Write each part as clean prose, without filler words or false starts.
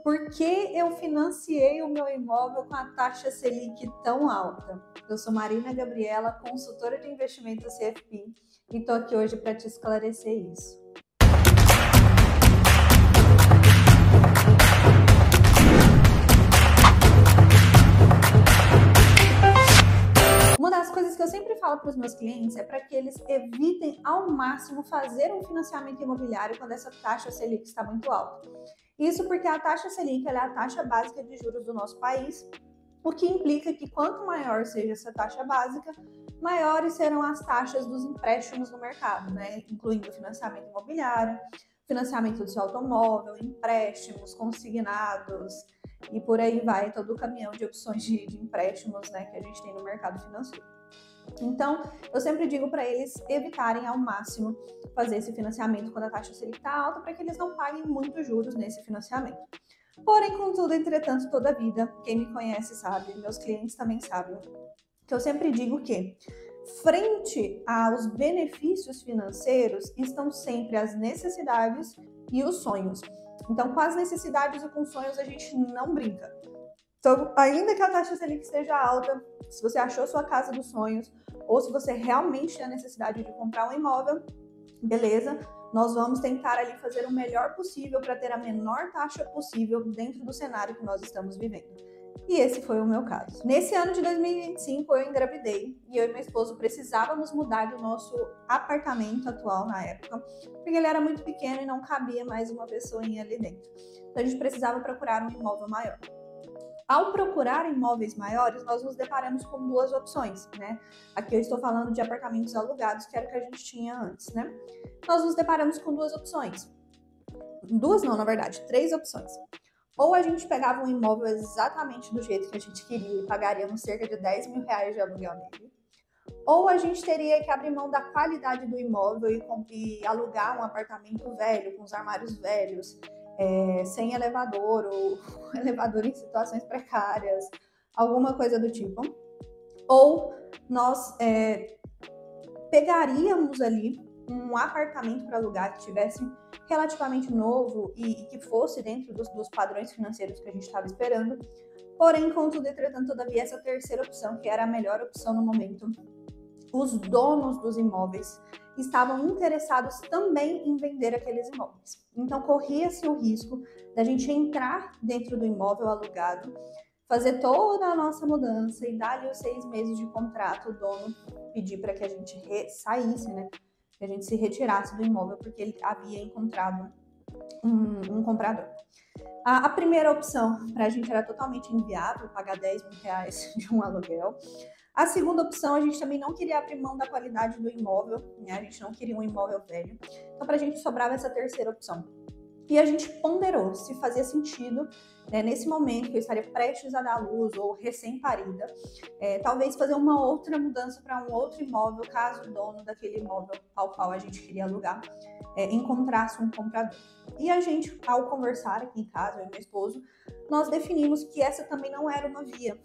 Por que eu financiei o meu imóvel com a taxa Selic tão alta? Eu sou Marina Gabriela, consultora de investimento CFP, e estou aqui hoje para te esclarecer isso. Uma das coisas que eu sempre falo para os meus clientes é para que eles evitem ao máximo fazer um financiamento imobiliário quando essa taxa Selic está muito alta. Isso porque a taxa Selic é a taxa básica de juros do nosso país, o que implica que quanto maior seja essa taxa básica, maiores serão as taxas dos empréstimos no mercado, né? Incluindo financiamento imobiliário, financiamento do seu automóvel, empréstimos consignados e por aí vai todo o caminhão de opções de empréstimos, né, que a gente tem no mercado financeiro. Então, eu sempre digo para eles evitarem ao máximo fazer esse financiamento quando a taxa Selic está alta, para que eles não paguem muitos juros nesse financiamento. Porém, contudo, entretanto, toda a vida, quem me conhece sabe, meus clientes também sabem, que eu sempre digo que, frente aos benefícios financeiros, estão sempre as necessidades e os sonhos. Então, com as necessidades e com os sonhos, a gente não brinca. Então, ainda que a taxa Selic esteja alta, se você achou sua casa dos sonhos, ou se você realmente tem a necessidade de comprar um imóvel, beleza, nós vamos tentar ali fazer o melhor possível para ter a menor taxa possível dentro do cenário que nós estamos vivendo. E esse foi o meu caso. Nesse ano de 2025, eu engravidei e eu e meu esposo precisávamos mudar do nosso apartamento atual na época, porque ele era muito pequeno e não cabia mais uma pessoinha ali dentro. Então, a gente precisava procurar um imóvel maior. Ao procurar imóveis maiores, nós nos deparamos com duas opções, né? Aqui eu estou falando de apartamentos alugados, que era o que a gente tinha antes, né? Nós nos deparamos com duas opções. Duas não, na verdade, três opções. Ou a gente pegava um imóvel exatamente do jeito que a gente queria e pagaríamos cerca de 10 mil reais de aluguel nele. Ou a gente teria que abrir mão da qualidade do imóvel e alugar um apartamento velho, com os armários velhos, sem elevador ou elevador em situações precárias, alguma coisa do tipo. Ou nós pegaríamos ali um apartamento para alugar que tivesse relativamente novo e que fosse dentro dos padrões financeiros que a gente estava esperando. Porém, contudo, entretanto, todavia, essa terceira opção, que era a melhor opção no momento, os donos dos imóveis estavam interessados também em vender aqueles imóveis. Então, corria-se o risco da gente entrar dentro do imóvel alugado, fazer toda a nossa mudança e dar ali os 6 meses de contrato, o dono pedir para que a gente saísse, né? Que a gente se retirasse do imóvel porque ele havia encontrado um comprador. A primeira opção para a gente era totalmente inviável, pagar 10 mil reais de um aluguel. A segunda opção, a gente também não queria abrir mão da qualidade do imóvel, né? A gente não queria um imóvel velho. Então, para a gente sobrava essa terceira opção. E a gente ponderou se fazia sentido, né, nesse momento que eu estaria prestes a dar luz ou recém-parida, talvez fazer uma outra mudança para um outro imóvel, caso o dono daquele imóvel ao qual a gente queria alugar encontrasse um comprador. E a gente, ao conversar aqui em casa, eu e meu esposo, nós definimos que essa também não era uma via,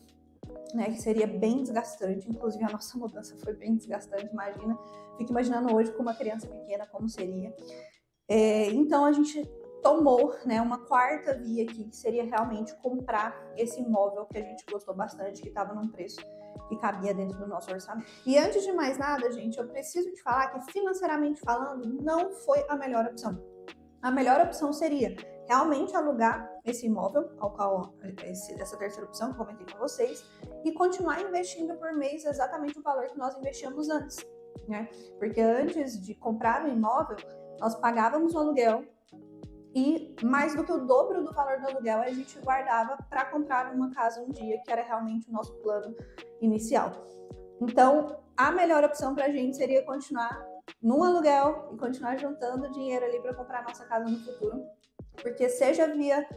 né, que seria bem desgastante. Inclusive a nossa mudança foi bem desgastante, imagina. Fico imaginando hoje com uma criança pequena como seria. Então a gente tomou, né, uma quarta via aqui, que seria realmente comprar esse imóvel que a gente gostou bastante, que estava num preço que cabia dentro do nosso orçamento. E antes de mais nada, gente, eu preciso te falar que financeiramente falando, não foi a melhor opção. A melhor opção seria realmente alugar esse imóvel, ao qual essa terceira opção que eu comentei com vocês, e continuar investindo por mês exatamente o valor que nós investíamos antes, né? Porque antes de comprar o imóvel, nós pagávamos o aluguel e mais do que o dobro do valor do aluguel a gente guardava para comprar uma casa um dia, que era realmente o nosso plano inicial. Então, a melhor opção para a gente seria continuar num aluguel e continuar juntando dinheiro ali para comprar a nossa casa no futuro, porque seja via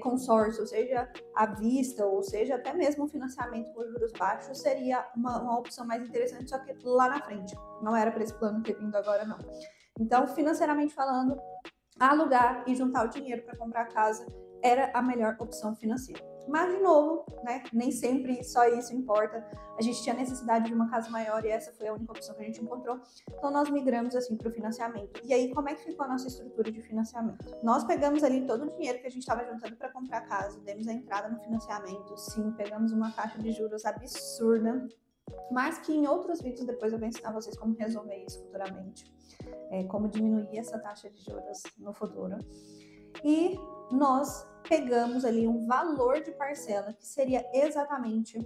consórcio, seja à vista, ou seja até mesmo um financiamento com juros baixos, seria uma opção mais interessante, só que lá na frente, não era para esse plano ter vindo agora não. Então, financeiramente falando, alugar e juntar o dinheiro para comprar a casa era a melhor opção financeira. Mas, de novo, né, nem sempre só isso importa. A gente tinha necessidade de uma casa maior e essa foi a única opção que a gente encontrou. Então, nós migramos, assim, para o financiamento. E aí, como é que ficou a nossa estrutura de financiamento? Nós pegamos ali todo o dinheiro que a gente estava juntando para comprar a casa, demos a entrada no financiamento, sim, pegamos uma taxa de juros absurda, mas que em outros vídeos depois eu vou ensinar vocês como resolver isso futuramente, como diminuir essa taxa de juros no futuro. E nós pegamos ali um valor de parcela que seria exatamente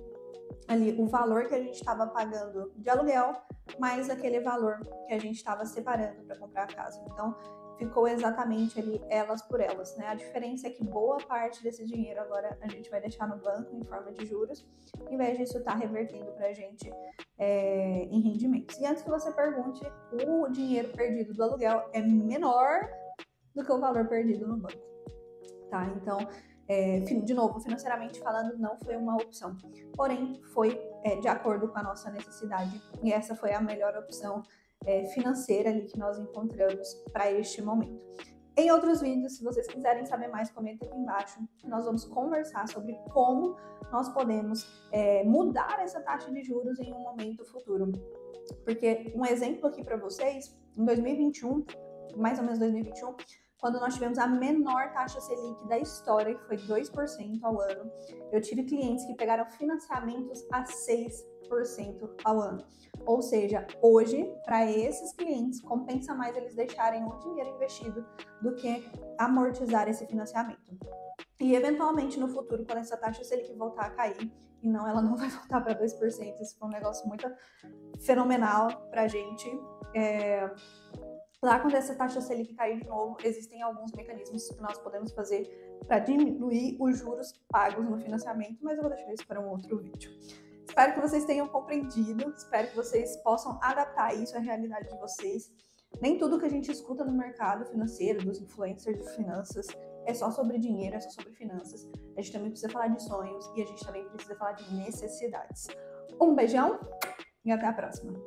ali o valor que a gente estava pagando de aluguel, mais aquele valor que a gente estava separando para comprar a casa. Então, ficou exatamente ali elas por elas, né? A diferença é que boa parte desse dinheiro agora a gente vai deixar no banco em forma de juros, em vez disso estar revertendo para a gente em rendimentos. E antes que você pergunte, o dinheiro perdido do aluguel é menor do que o valor perdido no banco, tá? Então, de novo, financeiramente falando, não foi uma opção, porém foi de acordo com a nossa necessidade e essa foi a melhor opção financeira ali que nós encontramos para este momento. Em outros vídeos, se vocês quiserem saber mais, comenta aqui embaixo. Nós vamos conversar sobre como nós podemos mudar essa taxa de juros em um momento futuro. Porque um exemplo aqui para vocês, em 2021, mais ou menos 2021, quando nós tivemos a menor taxa Selic da história, que foi 2% ao ano, eu tive clientes que pegaram financiamentos a 6% ao ano. Ou seja, hoje, para esses clientes, compensa mais eles deixarem o dinheiro investido do que amortizar esse financiamento. E, eventualmente, no futuro, quando essa taxa Selic voltar a cair, e não, ela não vai voltar para 2%, isso foi um negócio muito fenomenal para a gente. Lá, quando essa taxa Selic cair de novo, existem alguns mecanismos que nós podemos fazer para diminuir os juros pagos no financiamento, mas eu vou deixar isso para um outro vídeo. Espero que vocês tenham compreendido, espero que vocês possam adaptar isso à realidade de vocês. Nem tudo que a gente escuta no mercado financeiro, dos influencers de finanças, é só sobre dinheiro, é só sobre finanças. A gente também precisa falar de sonhos e a gente também precisa falar de necessidades. Um beijão e até a próxima!